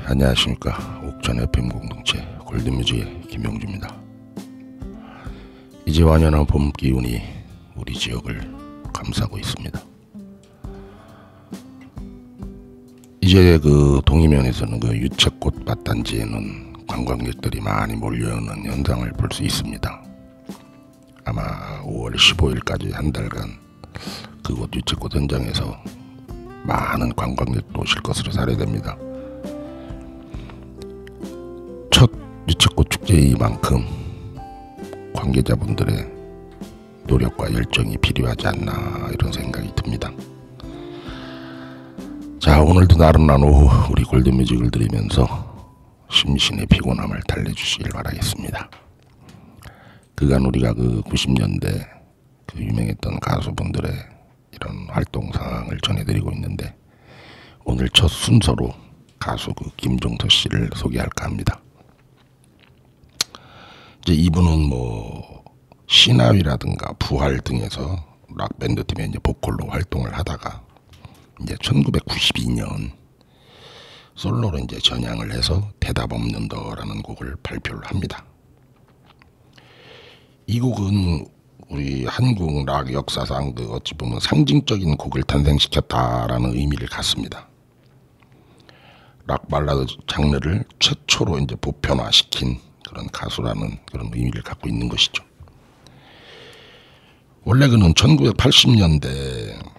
안녕하십니까. 옥천 FM 공동체 골든뮤직의 김용주입니다. 이제 완연한 봄 기운이 우리 지역을 감싸고 있습니다. 이제 그 동이면에서는 그 유채꽃 밭단지에는 관광객들이 많이 몰려오는 현상을 볼 수 있습니다. 아마 5월 15일까지 한 달간 그곳 유채꽃 현장에서 많은 관광객도 오실 것으로 사례됩니다. 첫 유채꽃 축제이만큼 관계자분들의 노력과 열정이 필요하지 않나 이런 생각이 듭니다. 자, 오늘도 나른한 오후 우리 골든뮤직을 들으면서 심신의 피곤함을 달래주시길 바라겠습니다. 그간 우리가 그 90년대 그 유명했던 가수분들의 이런 활동 상황을 전해드리고 있는데, 오늘 첫 순서로 가수 그 김종서 씨를 소개할까 합니다. 이제 이분은 뭐 신화위라든가 부활 등에서 락 밴드 팀에 이제 보컬로 활동을 하다가 이제 1992년 솔로로 이제 전향을 해서 대답 없는 너라는 곡을 발표를 합니다. 이 곡은 우리 한국 락 역사상 그 어찌 보면 상징적인 곡을 탄생시켰다라는 의미를 갖습니다. 락 발라드 장르를 최초로 이제 보편화시킨 그런 가수라는 그런 의미를 갖고 있는 것이죠. 원래 그는 1980년대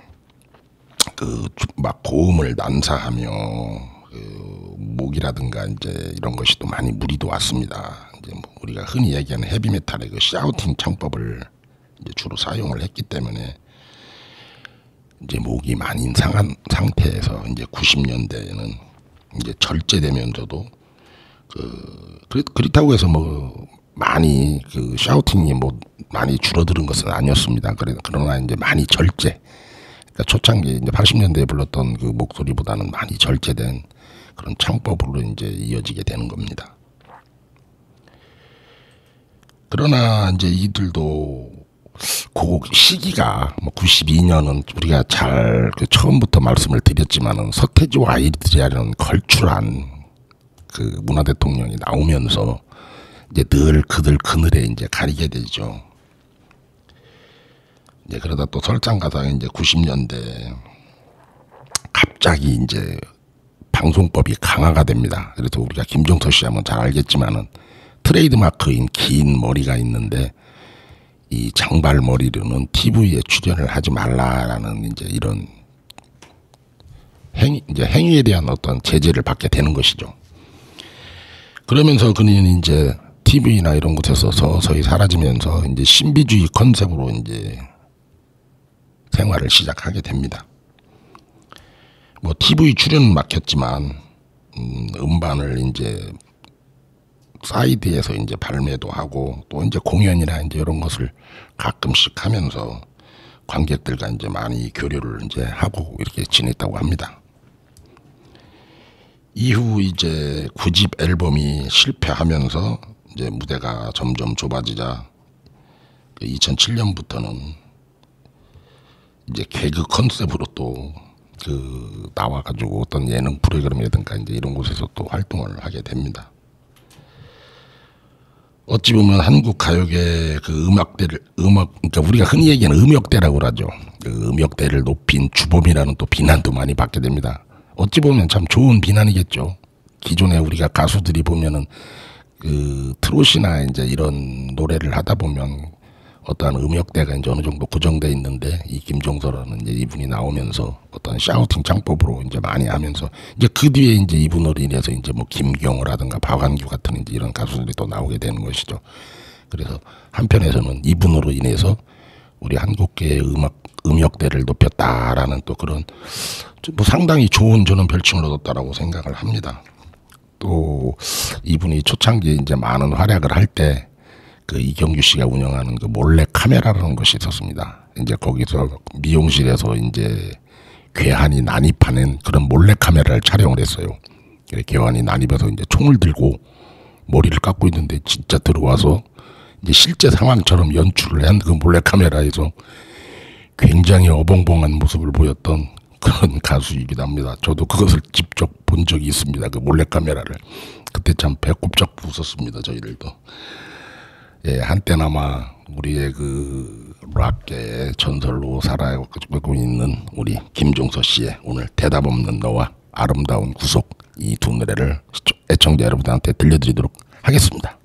그 막 고음을 난사하며 그 목이라든가 이제 이런 것이 또 많이 무리도 왔습니다. 이제 뭐 우리가 흔히 얘기하는 헤비메탈의 그 샤우팅 창법을 이제 주로 사용을 했기 때문에 이제 목이 많이 상한 상태에서 이제 90년대에는 이제 절제되면서도 그렇다고 해서 뭐 많이 그 샤우팅이 뭐 많이 줄어드는 것은 아니었습니다. 그러나 이제 많이 절제. 그러니까 초창기 이제 80년대에 불렀던 그 목소리보다는 많이 절제된 그런 창법으로 이제 이어지게 되는 겁니다. 그러나 이제 이들도 그 시기가 뭐 92년은 우리가 잘 그 처음부터 말씀을 드렸지만은 서태지와 아이들이라는 걸출한 그 문화 대통령이 나오면서 이제 늘 그들 그늘에 이제 가리게 되죠. 이제 그러다 또 설상가상에 이제 90년대 갑자기 이제 방송법이 강화가 됩니다. 그래서 우리가 김종서 씨 하면 잘 알겠지만은 트레이드 마크인 긴 머리가 있는데 이 장발 머리로는 TV에 출연을 하지 말라라는 이제 이런 행위에 대한 어떤 제재를 받게 되는 것이죠. 그러면서 그는 이제 TV나 이런 곳에서 서서히 사라지면서 이제 신비주의 컨셉으로 이제 생활을 시작하게 됩니다. 뭐 TV 출연은 막혔지만 음반을 이제 사이드에서 이제 발매도 하고 또 이제 공연이나 이제 이런 것을 가끔씩 하면서 관객들과 이제 많이 교류를 이제 하고 이렇게 지냈다고 합니다. 이후 이제 9집 앨범이 실패하면서 이제 무대가 점점 좁아지자 2007년부터는 이제 개그 컨셉으로 또 그 나와가지고 어떤 예능 프로그램이라든가 이제 이런 곳에서 또 활동을 하게 됩니다. 어찌 보면 한국 가요계 그 그러니까 우리가 흔히 얘기하는 음역대라고 하죠. 그 음역대를 높인 주범이라는 또 비난도 많이 받게 됩니다. 어찌 보면 참 좋은 비난이겠죠. 기존에 우리가 가수들이 보면은 그 트롯이나 이제 이런 노래를 하다 보면 어떠한 음역대가 이제 어느 정도 고정돼 있는데 이 김종서라는 이제 이분이 나오면서 어떤 샤우팅 창법으로 이제 많이 하면서 이제 그 뒤에 이제 이분으로 인해서 이제 뭐 김경호라든가 박완규 같은 이제 이런 가수들이 또 나오게 되는 것이죠. 그래서 한편에서는 이분으로 인해서 우리 한국계의 음역대를 높였다라는 또 그런 뭐 상당히 좋은 저는 별칭을 얻었다라고 생각을 합니다. 또 이분이 초창기에 이제 많은 활약을 할 때 그 이경규 씨가 운영하는 그 몰래 카메라라는 것이 있었습니다. 이제 거기서 미용실에서 이제 괴한이 난입하는 그런 몰래 카메라를 촬영을 했어요. 괴한이 난입해서 이제 총을 들고 머리를 깎고 있는데 진짜 들어와서 이제 실제 상황처럼 연출을 한 그 몰래 카메라에서 굉장히 어벙벙한 모습을 보였던 그런 가수이기도 합니다. 저도 그것을 직접 본 적이 있습니다. 그 몰래카메라를. 그때 참 배꼽잡고 웃었습니다. 저희들도. 예, 한때나마 우리의 그 락계의 전설로 살아가고 있는 우리 김종서 씨의 오늘 대답 없는 너와 아름다운 구속, 이 두 노래를 애청자 여러분들한테 들려드리도록 하겠습니다.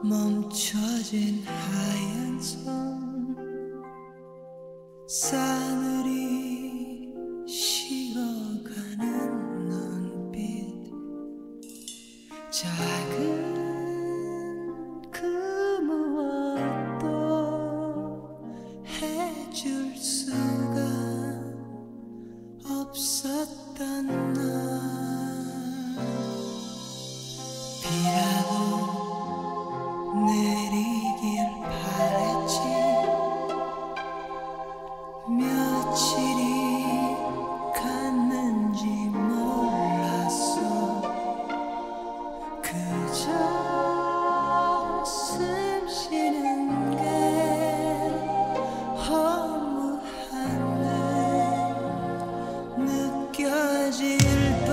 멈춰진 하얀 손 싸늘히 식어가는 눈빛 작은 그 무엇도 해줄 수가 없었던 날 비라고 내리길 바랬지 며칠이 갔는지 몰랐어 그저 숨 쉬는 게 허무한데 느껴질 뿐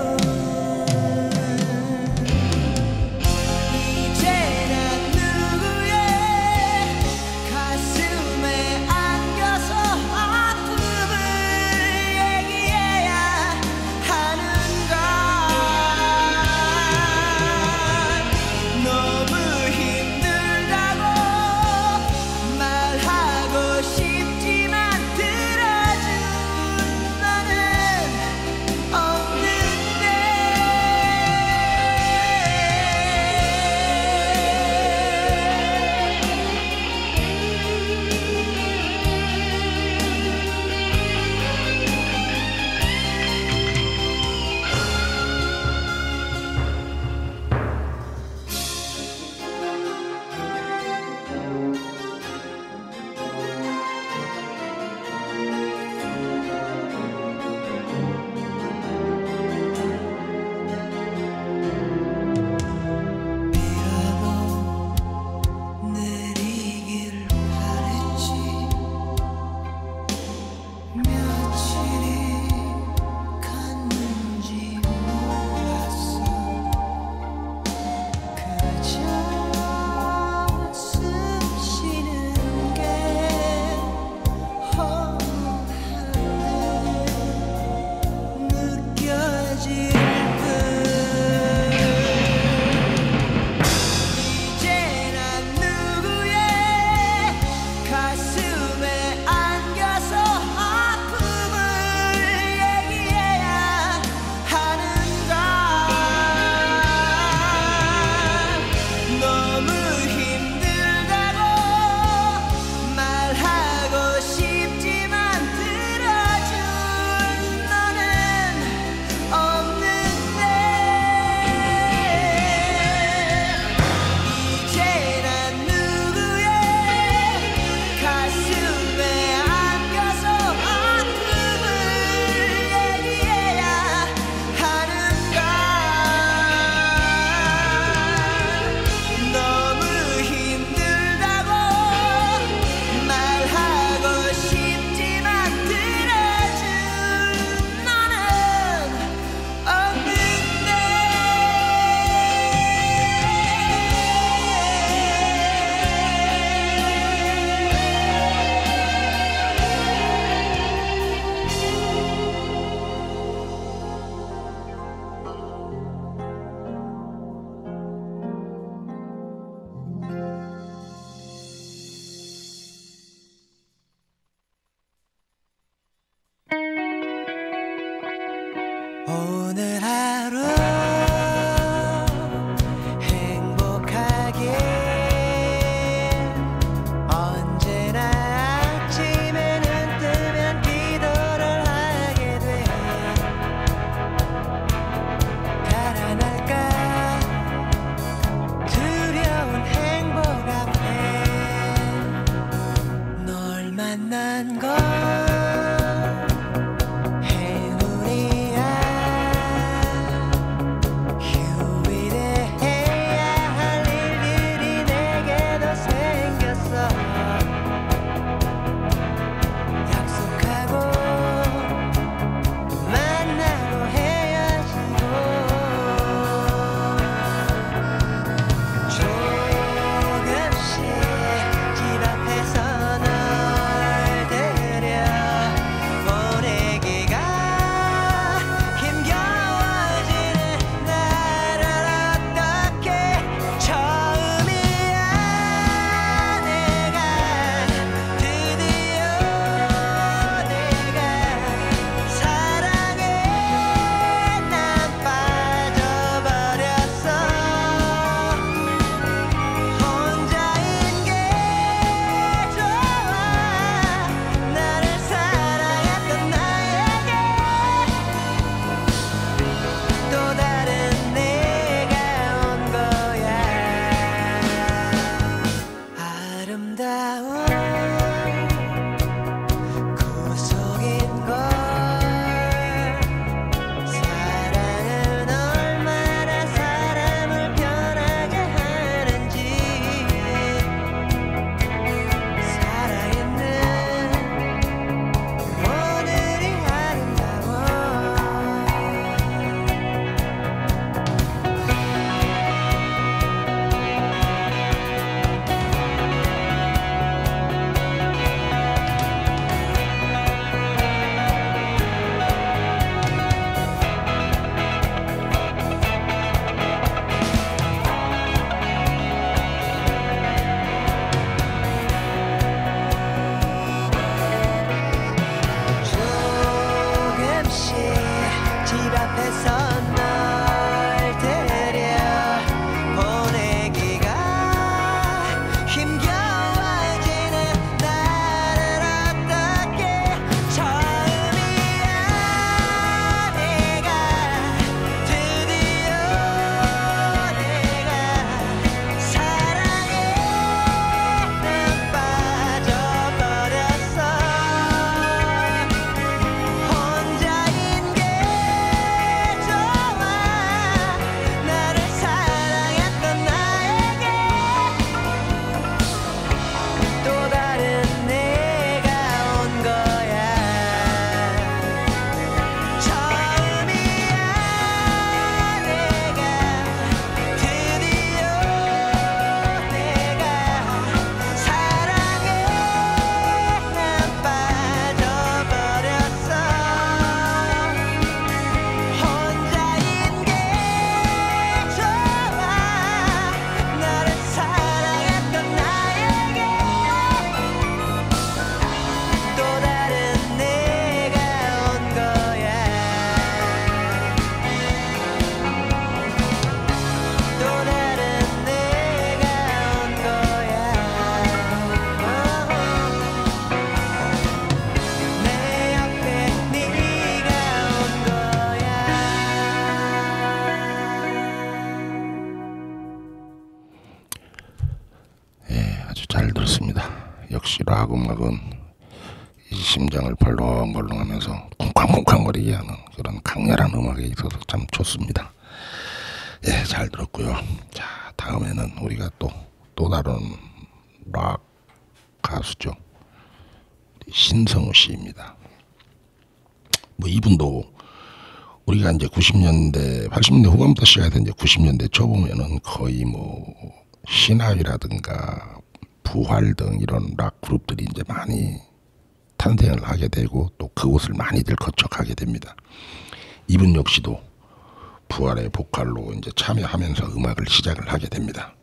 오늘 하루 행복하게 언제나 아침 곳에서 널 데려 보내기가 힘겨워지는 나를 어떻게 처음이야 내가 드디어 내가 사랑에 난 빠져버렸어 혼자인 게 좋아 나를 사랑했던 나에게 또 다른 내가 온 거야 처음이야 내가 드디어 내가 사랑에 난 빠져버렸어 혼자인 게 좋아 나를 사랑했던 나에게 또 다른 내가 온 거야 또 다른 내가 온 거야 내 옆에 네가 온 거야 예, 아주 잘 들었습니다. 역시 락 음악은 이 심장을 벌렁벌렁하면서 쿵쾅쿵쾅거리게 하는 그런 강렬한 음악에 있어서 참 좋습니다. 예, 잘 들었고요. 자, 다음에는 우리가 또 다른 락 가수죠. 신성우 씨입니다. 뭐 이분도 우리가 이제 90년대, 80년대 후반부터 시작해서 이제 90년대 초보면은 거의 뭐 신화위라든가 부활 등 이런 락 그룹들이 이제 많이 탄생을 하게 되고 또 그곳을 많이들 거쳐가게 됩니다. 이분 역시도 부활의 보컬로 이제 참여하면서 음악을 시작을 하게 됩니다.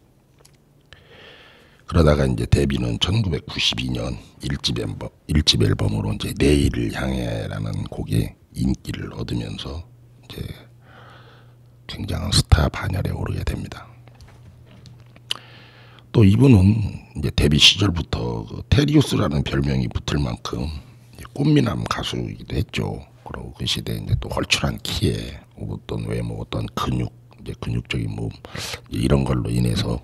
그러다가 이제 데뷔는 1992년 1집 앨범으로 이제 내일을 향해라는 곡이 인기를 얻으면서 이제 굉장한 스타 반열에 오르게 됩니다. 또 이분은 이제 데뷔 시절부터 그 테리우스라는 별명이 붙을 만큼 이제 꽃미남 가수이기도 했죠. 그리고 그 시대에 이제 또 헐출한 키에 어떤 외모, 어떤 근육, 이제 근육적인 몸 이런 걸로 인해서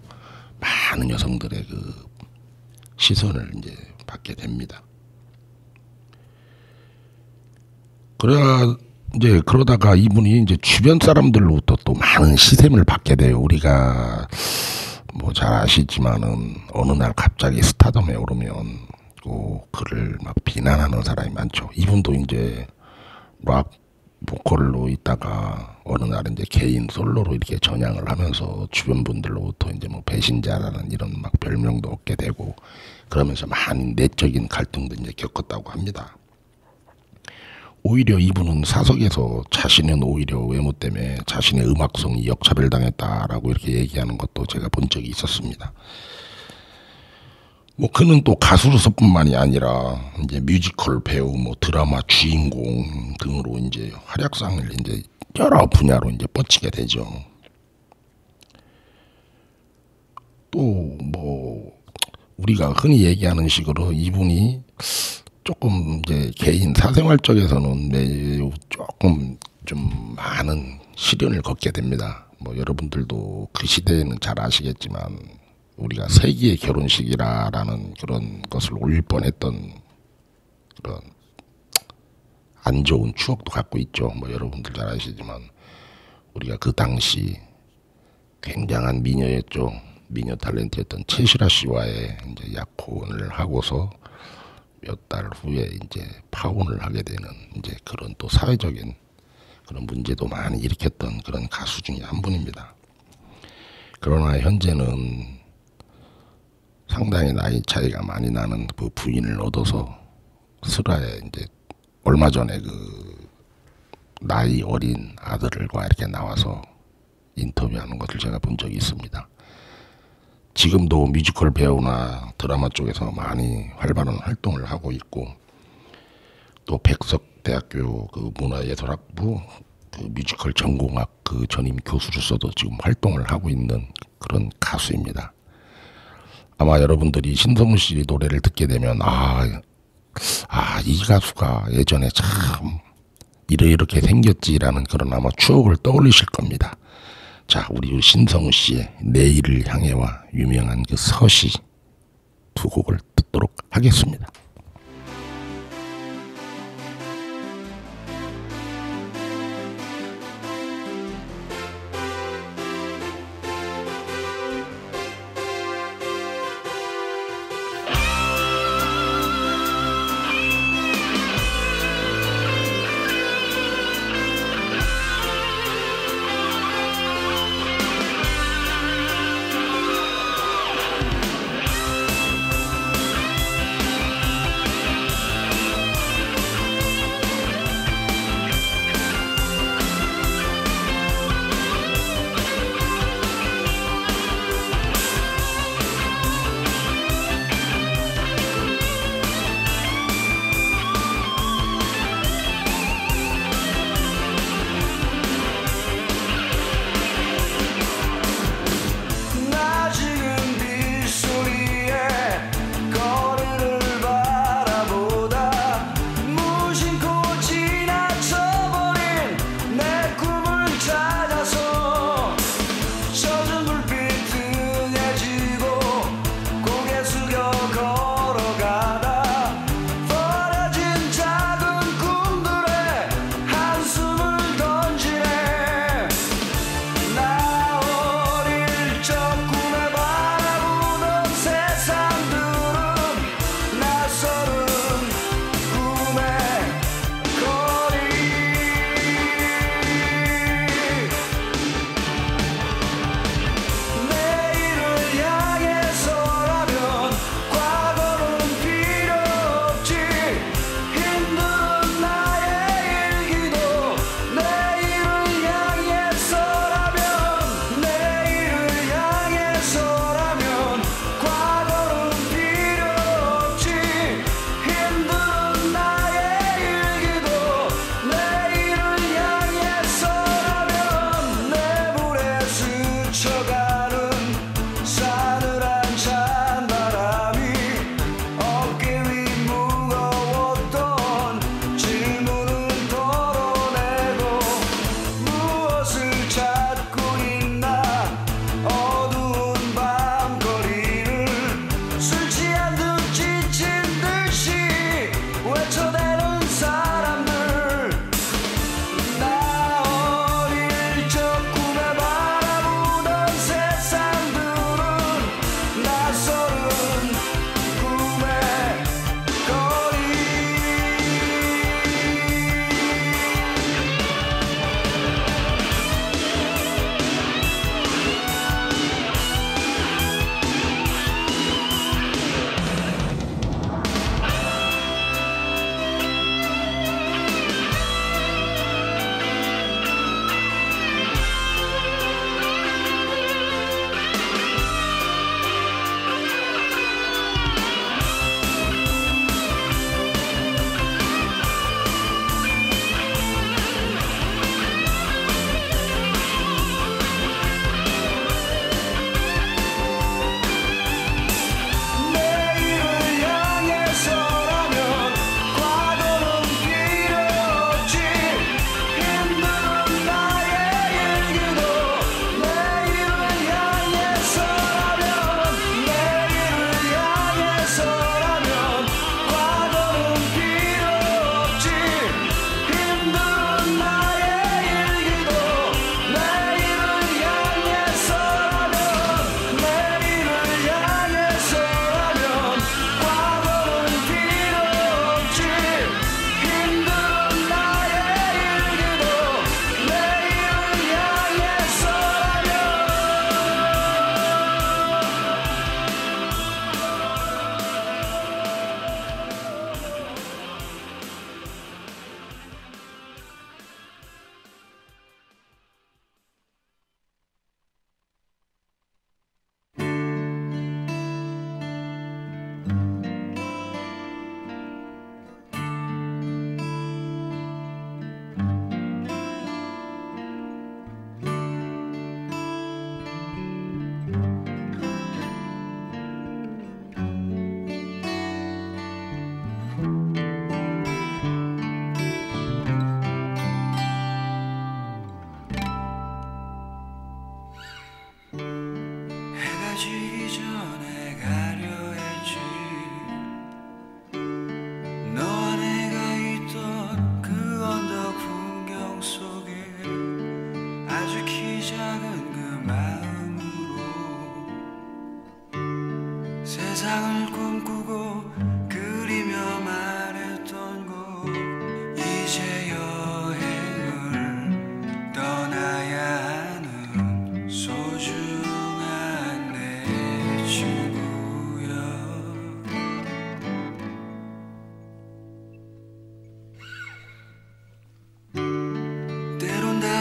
많은 여성들의 그 시선을 이제 받게 됩니다. 그러다가 이분이 이제 주변 사람들로부터 또 많은 시샘을 받게 돼요. 우리가 뭐 잘 아시지만은 어느 날 갑자기 스타덤에 오르면 그를 막 비난하는 사람이 많죠. 이분도 이제 락 보컬로 있다가 어느 날 이제 개인 솔로로 이렇게 전향을 하면서 주변 분들로부터 이제 뭐 배신자라는 이런 막 별명도 얻게 되고 그러면서 많은 내적인 갈등도 이제 겪었다고 합니다. 오히려 이분은 사석에서 자신은 오히려 외모 때문에 자신의 음악성이 역차별당했다라고 이렇게 얘기하는 것도 제가 본 적이 있었습니다. 뭐 그는 또 가수로서뿐만이 아니라 이제 뮤지컬 배우, 뭐 드라마 주인공 등으로 이제 활약상을 이제 여러 분야로 이제 뻗치게 되죠. 또 뭐 우리가 흔히 얘기하는 식으로 이분이 조금 이제 개인 사생활 쪽에서는 매우 조금 좀 많은 시련을 겪게 됩니다. 뭐 여러분들도 그 시대에는 잘 아시겠지만 우리가 세기의 결혼식이라는 그런 것을 올릴 뻔했던 그런 안 좋은 추억도 갖고 있죠. 뭐 여러분들 잘 아시지만 우리가 그 당시 굉장한 미녀였죠. 미녀 탤런트였던 최시라 씨와의 이제 약혼을 하고서 몇 달 후에 이제 파혼을 하게 되는 이제 그런 또 사회적인 그런 문제도 많이 일으켰던 그런 가수 중에 한 분입니다. 그러나 현재는 상당히 나이 차이가 많이 나는 그 부인을 얻어서 슬하에 이제 얼마 전에 그 나이 어린 아들과 이렇게 나와서 인터뷰하는 것을 제가 본 적이 있습니다. 지금도 뮤지컬 배우나 드라마 쪽에서 많이 활발한 활동을 하고 있고 또 백석대학교 그 문화예술학부 그 뮤지컬 전공학 그 전임 교수로서도 지금 활동을 하고 있는 그런 가수입니다. 아마 여러분들이 신성우 씨 노래를 듣게 되면 이 가수가 예전에 참 이렇게 생겼지라는 그런 아마 추억을 떠올리실 겁니다. 자, 우리 신성우 씨의 내일을 향해와 유명한 그 서시 두 곡을 듣도록 하겠습니다.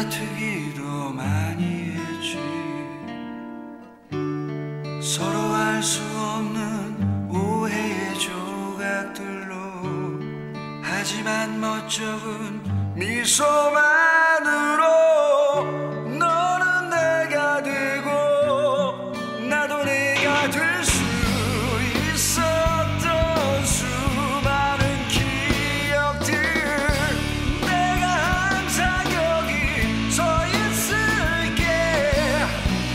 다투기도 많이 했지. 서로 알 수 없는 오해의 조각들로, 하지만 멋쩍은 미소만으로 너는 내가 되고 나도 내가 될 수 있었던 수많은 기억들. 내가 항상 여기 서 있을게.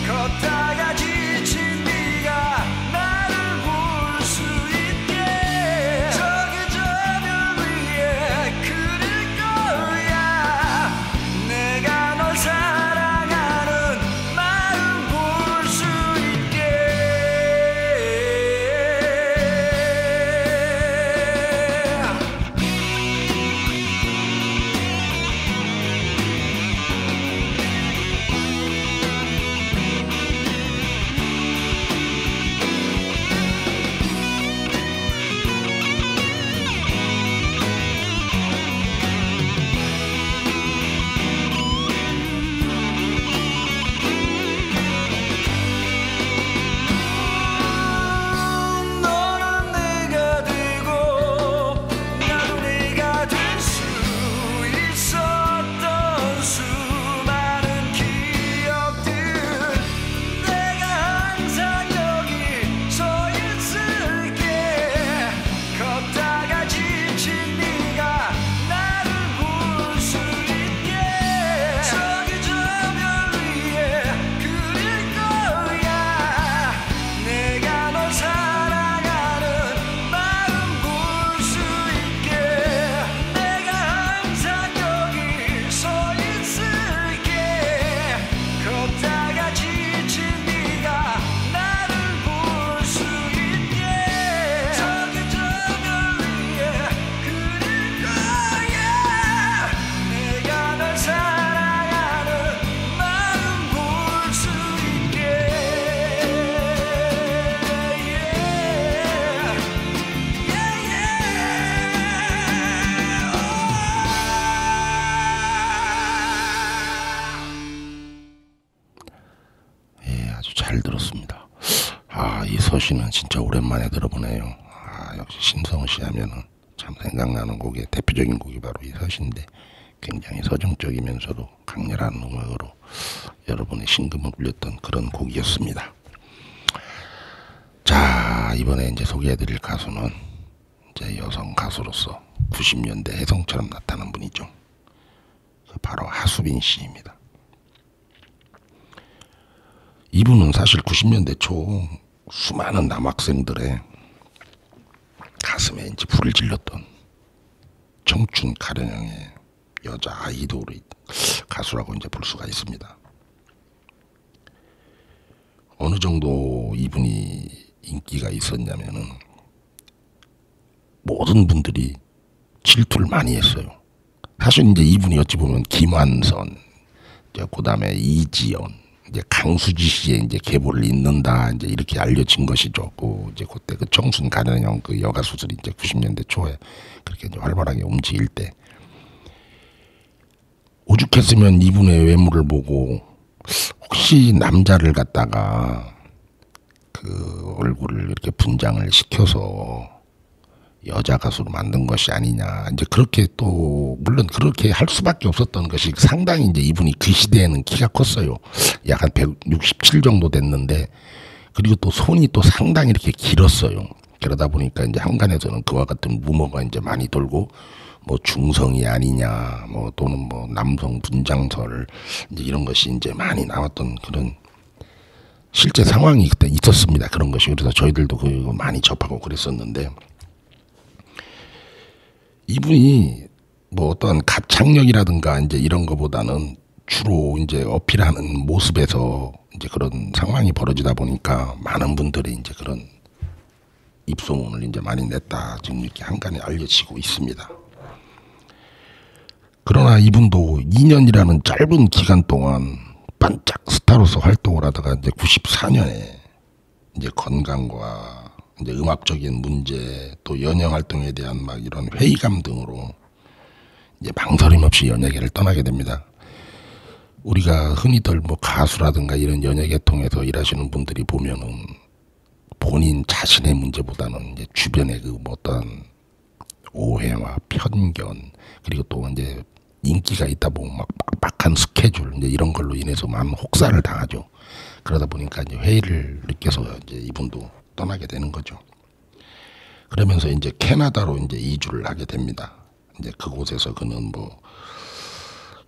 걷다가 지친 네가 나를 볼 수 있게. 저기 저별 위에 그릴 거야. 내가 널 사랑하는 마음 볼 수 있게. 너는 내가 되고 나도 내가 될 수 있었던 수많은 기억들. 내가 항상 여기 서 있을게. 걷다가 지친 네가 나를 볼 수 있게. 저기 저별 위에 그릴 거야. 내가 널 사랑하는 마음 볼 수 있게. 내가 항상 여기 서 있을게. 걷다가 지친 네가 나를 볼 수 있게. 저기 저별 위에 그릴 거야. 내가 널 사랑하는 마음 볼 수 있게. 예, 아주 잘 들었습니다. 아, 이 서시는 진짜 오랜만에 들어보네요. 아, 역시 신성우 씨 하면은 참 생각나는 곡의 대표적인 곡이 바로 이 서시인데, 굉장히 서정적이면서도 강렬한 음악으로 여러분의 심금을 울렸던 그런 곡이었습니다. 자, 이번에 이제 소개해드릴 가수는 이제 여성 가수로서 90년대 혜성처럼 나타난 분이죠. 바로 하수빈 씨입니다. 이분은 사실 90년대 초 수많은 남학생들의 가슴에 이제 불을 질렀던 청춘 가련형의 여자 아이돌의 가수라고 이제 볼 수가 있습니다. 어느 정도 이분이 인기가 있었냐면은 모든 분들이 질투를 많이 했어요. 사실 이제 이분이 어찌 보면 김완선, 그 다음에 이지연, 이제 강수지 씨의 이제 계보를 잇는다, 이제 이렇게 알려진 것이죠. 이제 그때 그 청순 가련형 그 여가수들이 이제 90년대 초에 그렇게 이제 활발하게 움직일 때, 오죽했으면 이분의 외모를 보고 혹시 남자를 갖다가 그 얼굴을 이렇게 분장을 시켜서 여자 가수로 만든 것이 아니냐, 이제 그렇게 또 물론 그렇게 할 수밖에 없었던 것이, 상당히 이제 이분이 그 시대에는 키가 컸어요. 약 한 167 정도 됐는데, 그리고 또 손이 또 상당히 이렇게 길었어요. 그러다 보니까 이제 한간에서는 그와 같은 루머가 이제 많이 돌고, 뭐 중성이 아니냐, 뭐 또는 뭐 남성 분장설, 이제 이런 것이 이제 많이 나왔던 그런 실제 상황이 그때 있었습니다. 그런 것이. 그래서 저희들도 그거 많이 접하고 그랬었는데, 이분이 뭐 어떤 가창력이라든가 이제 이런 거보다는 주로 이제 어필하는 모습에서 이제 그런 상황이 벌어지다 보니까 많은 분들이 이제 그런 입소문을 이제 많이 냈다, 지금 이렇게 한간에 알려지고 있습니다. 그러나 이분도 2년이라는 짧은 기간 동안 반짝 스타로서 활동을 하다가 이제 94년에 이제 건강과 이제 음악적인 문제, 또 연예 활동에 대한 막 이런 회의감 등으로 이제 망설임 없이 연예계를 떠나게 됩니다. 우리가 흔히들 뭐 가수라든가 이런 연예계통에서 일하시는 분들이 보면은 본인 자신의 문제보다는 이제 주변의 그 어떤 오해와 편견, 그리고 또 이제 인기가 있다 보면 막 빡빡한 스케줄 이제 이런 걸로 인해서 많은 혹사를 당하죠. 그러다 보니까 이제 회의를 느껴서 이제 이분도 떠나게 되는 거죠. 그러면서 이제 캐나다로 이제 이주를 하게 됩니다. 이제 그곳에서 그는 뭐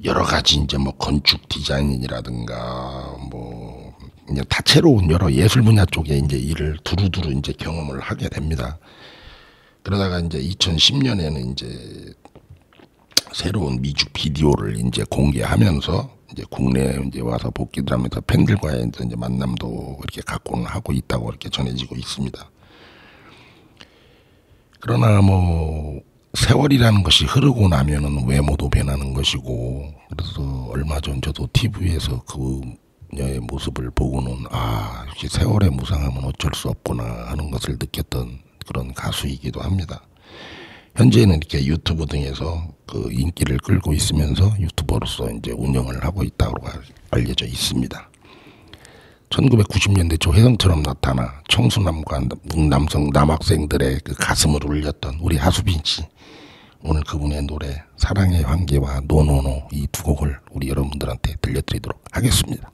여러 가지 이제 뭐 건축 디자인이라든가 뭐 이제 다채로운 여러 예술 분야 쪽에 이제 일을 두루두루 이제 경험을 하게 됩니다. 그러다가 이제 2010년에는 이제 새로운 뮤직비디오를 이제 공개하면서 이제 국내에 이제 와서 복귀를 하면서 팬들과의 이제 만남도 이렇게 갖고는 하고 있다고 이렇게 전해지고 있습니다. 그러나 뭐 세월이라는 것이 흐르고 나면은 외모도 변하는 것이고, 그래서 얼마 전 저도 TV에서 그녀의 모습을 보고는 아, 역시 세월의 무상함은 어쩔 수 없구나 하는 것을 느꼈던 그런 가수이기도 합니다. 현재는 이렇게 유튜브 등에서 그 인기를 끌고 있으면서 유튜버로서 이제 운영을 하고 있다고 알려져 있습니다. 1990년대 조혜성처럼 나타나 청순함과 남성 남학생들의 그 가슴을 울렸던 우리 하수빈 씨, 오늘 그분의 노래 사랑의 환기와 노노노 이 두 곡을 우리 여러분들한테 들려드리도록 하겠습니다.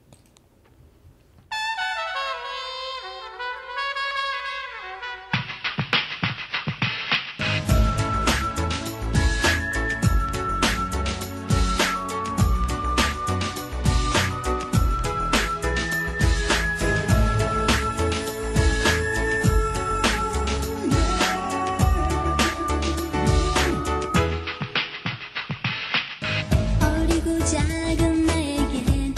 어리고 작은 나에겐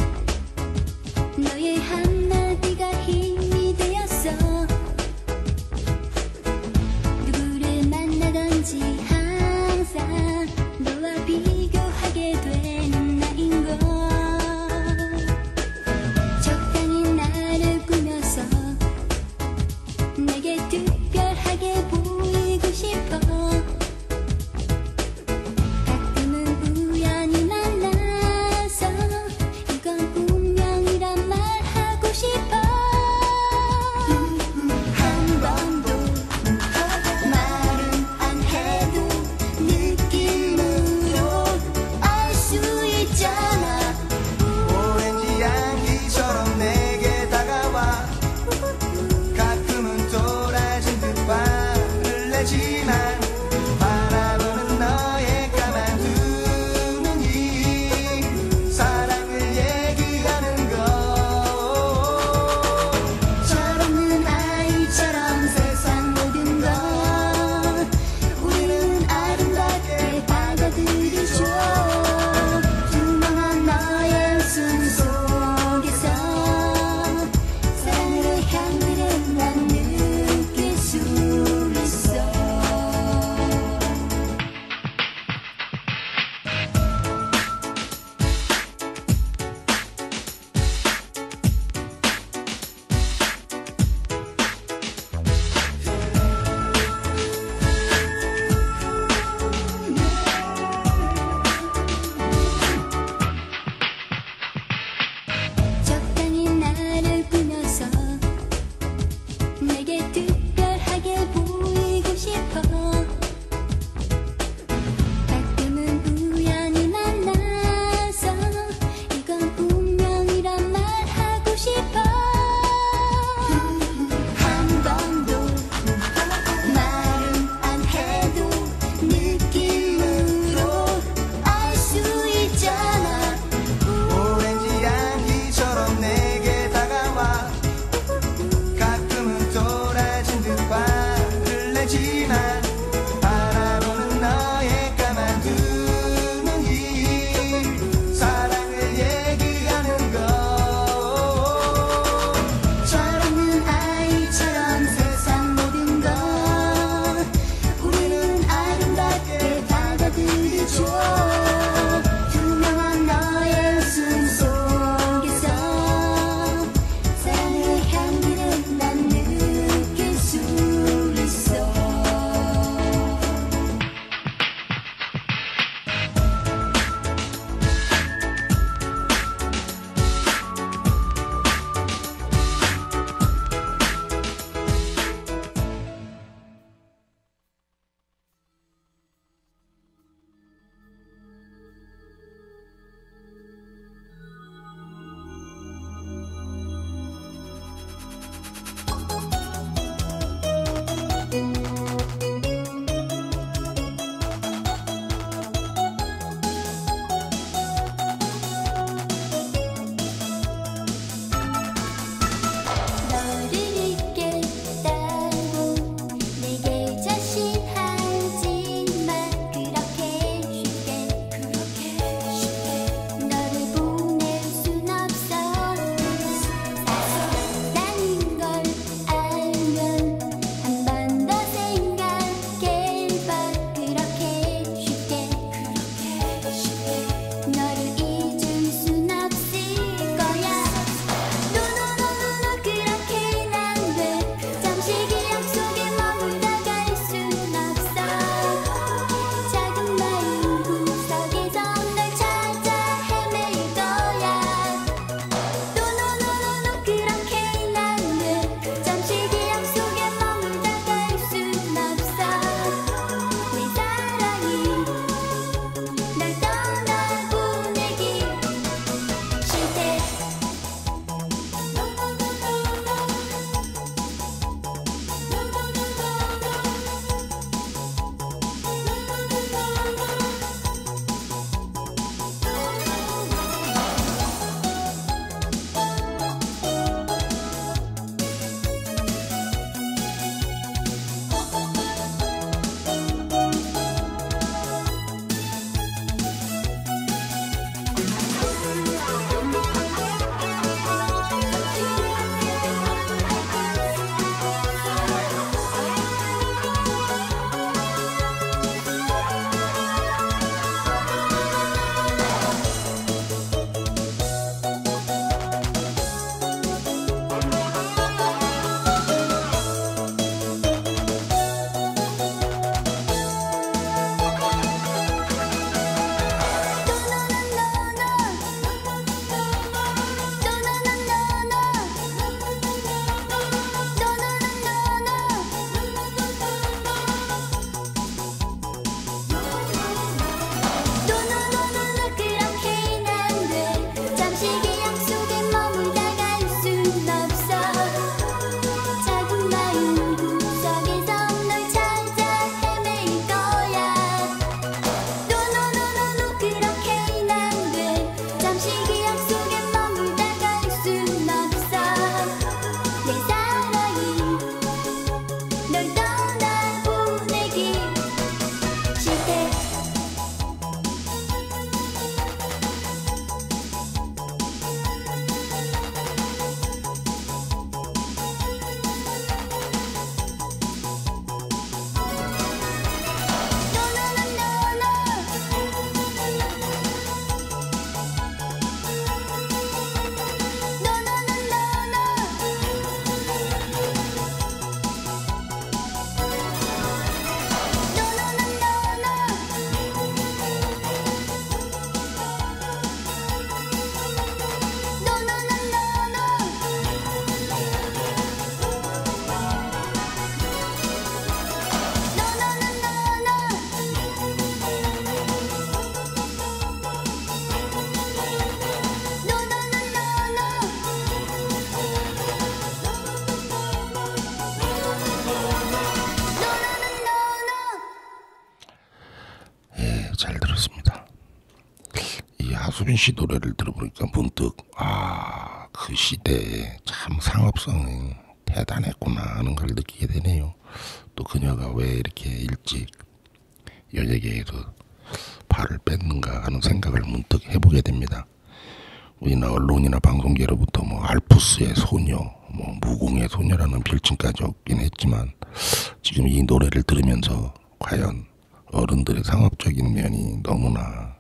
잠시 기억 속에 머물다 갈 순 없어 내 사랑이 널 떠나보내기 싫대 예, 잘 들었습니다. 이 하수빈 씨 노래를 들어보니까 문득 그 시대에 참 상업성이 대단했구나 하는 걸 느끼게 되네요. 또 그녀가 왜 이렇게 일찍 연예계에서 발을 뺐는가 하는 생각을 문득 해보게 됩니다. 우리나라 언론이나 방송계로부터 뭐 알프스의 소녀, 뭐 무공의 소녀라는 별칭까지 얻긴 했지만 지금 이 노래를 들으면서 과연 어른들의 상업적인 면이 너무나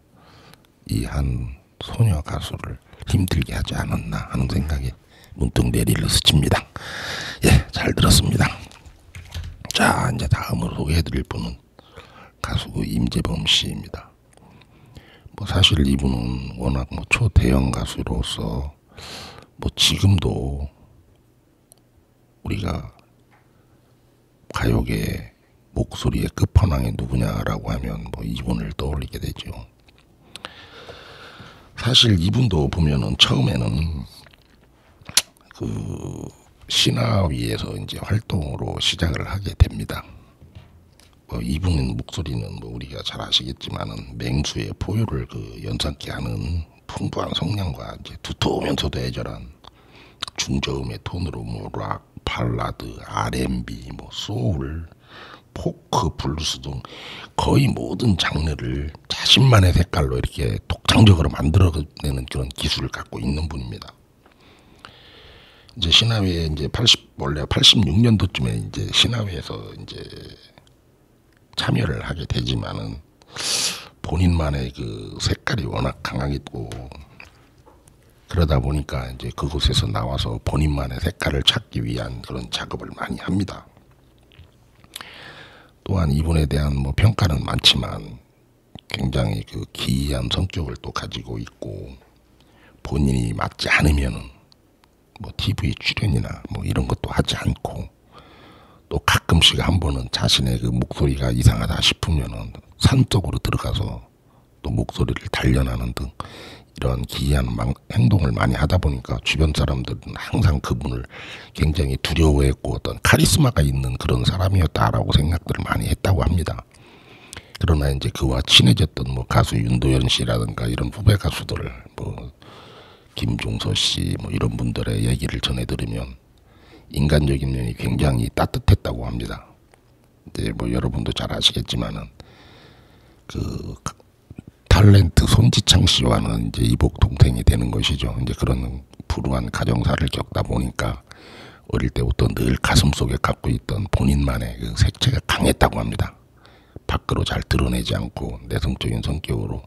이 한 소녀 가수를 힘들게 하지 않았나 하는 생각이 문득 내리를 스칩니다. 예, 잘 들었습니다. 자, 이제 다음으로 소개해드릴 분은 가수 임재범 씨입니다. 뭐 사실 이분은 워낙 뭐 초대형 가수로서 뭐 지금도 우리가 가요계 목소리의 끝판왕이 누구냐라고 하면 뭐 이분을 떠올리게 되죠. 사실 이분도 보면은 처음에는 그 신화위에서 이제 활동으로 시작을 하게 됩니다. 뭐 이분은 목소리는 뭐 우리가 잘 아시겠지만은 맹수의 포효를 그 연상케 하는 풍부한 성량과 이제 두터우면서도 애절한 중저음의 톤으로 뭐 락, 발라드, R&B, 뭐 소울, 포크, 블루스 등 거의 모든 장르를 자신만의 색깔로 이렇게 독창적으로 만들어내는 그런 기술을 갖고 있는 분입니다. 이제 신화위에 이제 원래 86년도쯤에 이제 신화위에서 이제 참여를 하게 되지만은 본인만의 그 색깔이 워낙 강하겠고 그러다 보니까 이제 그곳에서 나와서 본인만의 색깔을 찾기 위한 그런 작업을 많이 합니다. 또한 이분에 대한 뭐 평가는 많지만 굉장히 그 기이한 성격을 또 가지고 있고 본인이 맞지 않으면은 뭐 TV 출연이나 뭐 이런 것도 하지 않고 또 가끔씩 한 번은 자신의 그 목소리가 이상하다 싶으면은 산 속으로 들어가서 또 목소리를 단련하는 등 이런 기이한 행동을 많이 하다 보니까 주변 사람들은 항상 그분을 굉장히 두려워했고 어떤 카리스마가 있는 그런 사람이었다라고 생각들을 많이 했다고 합니다. 그러나 이제 그와 친해졌던 뭐 가수 윤도현 씨라든가 이런 후배 가수들을 뭐 김종서 씨 뭐 이런 분들의 얘기를 전해 들으면 인간적인 면이 굉장히 따뜻했다고 합니다. 이제 뭐 여러분도 잘 아시겠지만은 그 탤런트 손지창 씨와는 이제 이복 동생이 되는 것이죠. 이제 그런 불우한 가정사를 겪다 보니까 어릴 때부터 늘 가슴 속에 갖고 있던 본인만의 그 색채가 강했다고 합니다. 밖으로 잘 드러내지 않고 내성적인 성격으로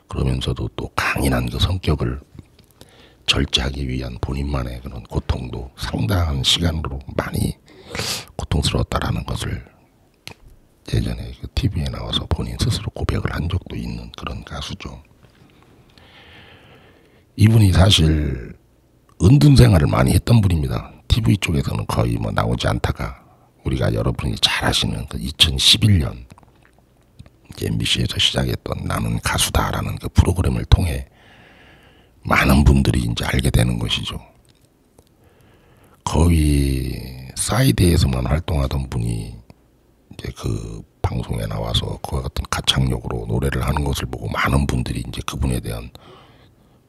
그러면서도 또 강인한 그 성격을 절제하기 위한 본인만의 그런 고통도 상당한 시간으로 많이 고통스러웠다라는 것을 예전에 그 TV에 나와서 본인 스스로 고백을 한 적도 있는 그런 가수죠. 이분이 사실 은둔 생활을 많이 했던 분입니다. TV 쪽에서는 거의 뭐 나오지 않다가 우리가 여러분이 잘 아시는 그 2011년 MBC에서 시작했던 나는 가수다라는 그 프로그램을 통해 많은 분들이 이제 알게 되는 것이죠. 거의 사이드에서만 활동하던 분이 이제 그 방송에 나와서 그와 같은 가창력으로 노래를 하는 것을 보고 많은 분들이 이제 그분에 대한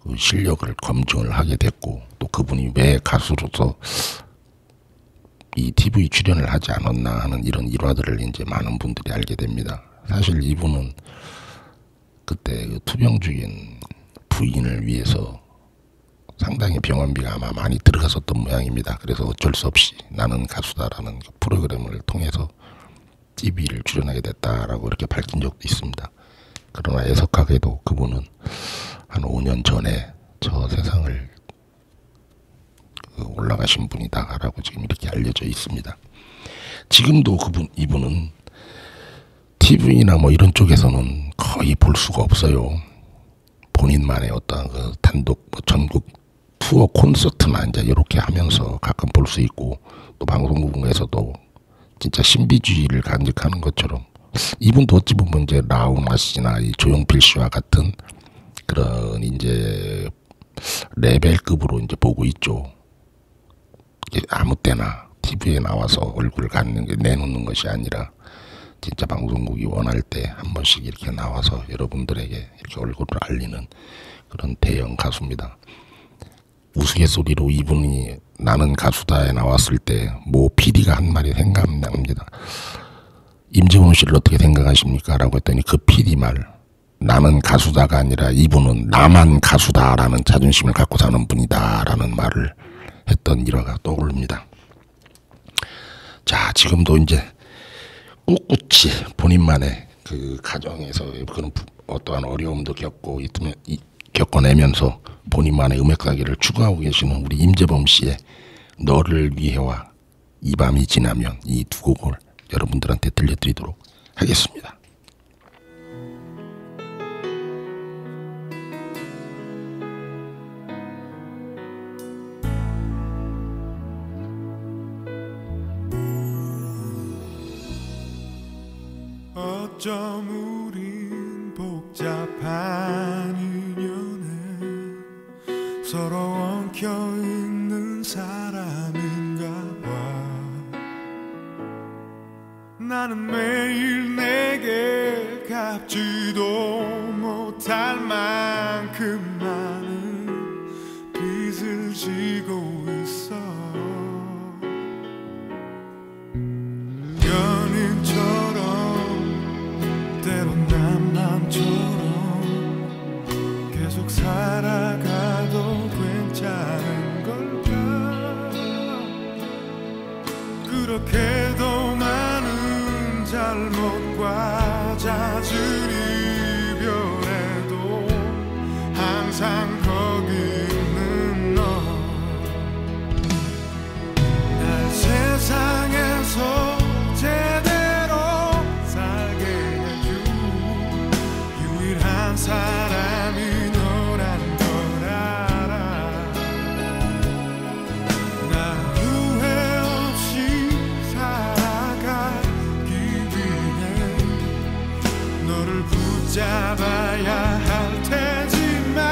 그 실력을 검증을 하게 됐고, 또 그분이 왜 가수로서 이 TV 출연을 하지 않았나 하는 이런 일화들을 이제 많은 분들이 알게 됩니다. 사실 이분은 그때 그 투병 중인 부인을 위해서 상당히 병원비가 아마 많이 들어갔었던 모양입니다. 그래서 어쩔 수 없이 나는 가수다라는 그 프로그램을 통해서 TV를 출연하게 됐다라고 이렇게 밝힌 적도 있습니다. 그러나 애석하게도 그분은 한 5년 전에 저 세상을 올라가신 분이다라고 지금 이렇게 알려져 있습니다. 지금도 이분은 TV나 뭐 이런 쪽에서는 거의 볼 수가 없어요. 본인만의 어떤 그 단독 뭐 전국 투어 콘서트나 이제 이렇게 하면서 가끔 볼 수 있고, 또 방송국에서도 진짜 신비주의를 간직하는 것처럼 이분도 어찌 보면 이제 라우나 씨나 이 조용필 씨와 같은 그런 이제 레벨급으로 이제 보고 있죠. 아무 때나 TV에 나와서 얼굴을 내놓는 것이 아니라 진짜 방송국이 원할 때 한 번씩 이렇게 나와서 여러분들에게 이렇게 얼굴을 알리는 그런 대형 가수입니다. 우스갯소리로 이분이 나는 가수다에 나왔을 때 모 PD가 한 말이 생각납니다. 임재훈 씨를 어떻게 생각하십니까? 라고 했더니 그 PD 말, 나는 가수다가 아니라 이분은 나만 가수다라는 자존심을 갖고 사는 분이다 라는 말을 했던 일화가 떠오릅니다. 자, 지금도 이제 꿋꿋이 본인만의 그 가정에서 그런 어떠한 어려움도 겪어내면서 본인만의 음악사기를 추구하고 계시는 우리 임재범 씨의 너를 위해와 이 밤이 지나면, 이 두 곡을 여러분들한테 들려드리도록 하겠습니다. 어쩜 우린 복잡한 인연에 서로 엉켜있는 사람인가 봐. 나는 매일 내게 갚지도 못할 만큼 많은 빚을 지고 있어. 연인처럼 때론 남남처럼 계속 살아가도 괜찮은 걸까. 그렇게도 많은 잘못과 잦은 이별에도 항상 거기 있는 너. 날 세상에서 제대로 살게 해준 유일한 사람이 너란 걸 알아. 나 후회 없이 살아가기 위해 너를 붙잡아야 할 테지만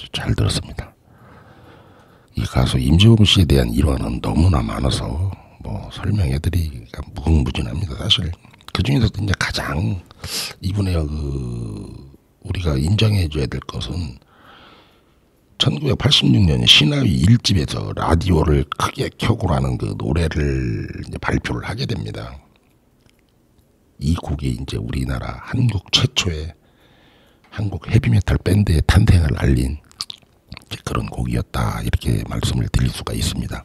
아주 잘 들었습니다. 이 가수 임재범 씨에 대한 일화는 너무나 많아서 뭐 설명해드리기가 무궁무진합니다. 사실 그 중에서도 이제 가장 이분의 우리가 인정해줘야 될 것은 1986년 신화위 1집에서 라디오를 크게 켜고라는 그 노래를 이제 발표를 하게 됩니다. 이 곡이 이제 우리나라 한국 최초의 한국 헤비메탈 밴드의 탄생을 알린 그런 곡이었다, 이렇게 말씀을 드릴 수가 있습니다.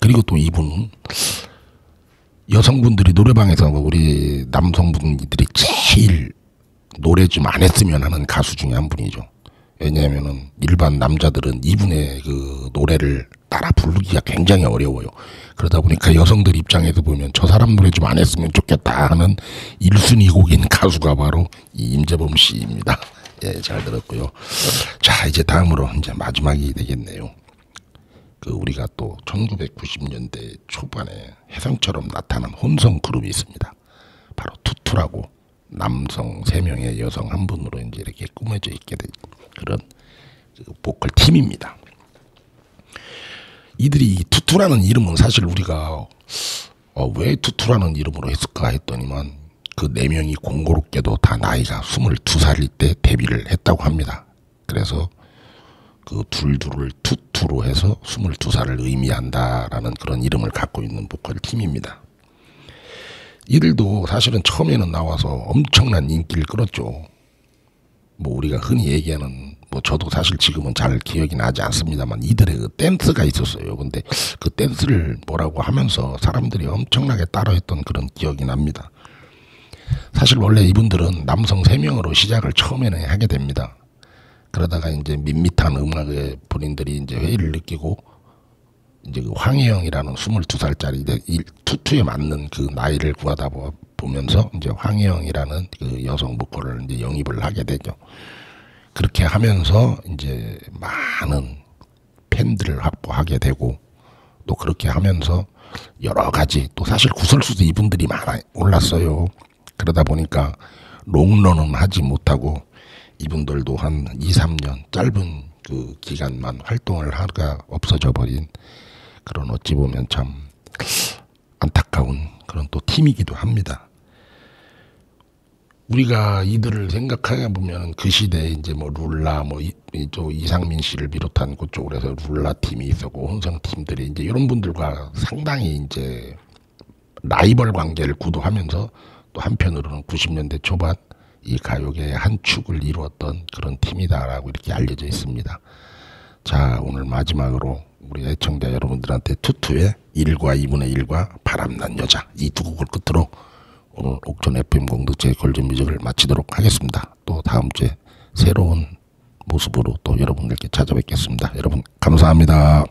그리고 또 이분은 여성분들이 노래방에서 우리 남성분들이 제일 노래 좀 안 했으면 하는 가수 중에 한 분이죠. 왜냐하면은 일반 남자들은 이분의 그 노래를 따라 부르기가 굉장히 어려워요. 그러다 보니까 여성들 입장에서 보면 저 사람 노래 좀 안 했으면 좋겠다 하는 1순위 곡인 가수가 바로 이 임재범 씨입니다. 예, 잘 들었고요. 자, 이제 다음으로 이제 마지막이 되겠네요. 그 우리가 또 1990년대 초반에 혜성처럼 나타난 혼성 그룹이 있습니다. 바로 투투라고 남성 3명의 여성 1분으로 이제 이렇게 꾸며져 있게 된 그런 그 보컬 팀입니다. 이들이 이 투투라는 이름은 사실 우리가 왜 투투라는 이름으로 했을까 했더니만 그 4명이 공교롭게도 다 나이가 22살일 때 데뷔를 했다고 합니다. 그래서 그 둘둘을 투투로 해서 22살을 의미한다라는 그런 이름을 갖고 있는 보컬 팀입니다. 이들도 사실은 처음에는 나와서 엄청난 인기를 끌었죠. 뭐 우리가 흔히 얘기하는, 뭐 저도 사실 지금은 잘 기억이 나지 않습니다만 이들의 그 댄스가 있었어요. 근데 그 댄스를 뭐라고 하면서 사람들이 엄청나게 따라했던 그런 기억이 납니다. 사실 원래 이분들은 남성 3명으로 시작을 처음에는 하게 됩니다. 그러다가 이제 밋밋한 음악의 본인들이 이제 회의를 느끼고 이제 그 황혜영이라는 22살짜리 이제 투투에 맞는 그 나이를 구하다 보면서 이제 황혜영이라는 그 여성 보컬을 이제 영입을 하게 되죠. 그렇게 하면서 이제 많은 팬들을 확보하게 되고, 또 그렇게 하면서 여러 가지, 또 사실 구설수도 이분들이 많아 올랐어요. 그러다 보니까 롱런은 하지 못하고 이분들도 한 2, 3년 짧은 그 기간만 활동을 하다가 없어져 버린 그런 어찌 보면 참 안타까운 그런 또 팀이기도 합니다. 우리가 이들을 생각해 보면 그 시대에 이제 뭐 룰라, 뭐 또 이상민 씨를 비롯한 그쪽으로 해서 룰라 팀이 있었고 혼성 팀들이 이제 이런 분들과 상당히 이제 라이벌 관계를 구도하면서 또 한편으로는 90년대 초반 이 가요계의 한 축을 이루었던 그런 팀이다라고 이렇게 알려져 있습니다. 자, 오늘 마지막으로 우리 애청자 여러분들한테 투투의 1과 2분의 1과 바람난 여자, 이 두 곡을 끝으로 오늘 옥천 FM 공덕제 골든뮤직을 마치도록 하겠습니다. 또 다음 주에 새로운 모습으로 또 여러분들께 찾아뵙겠습니다. 여러분 감사합니다.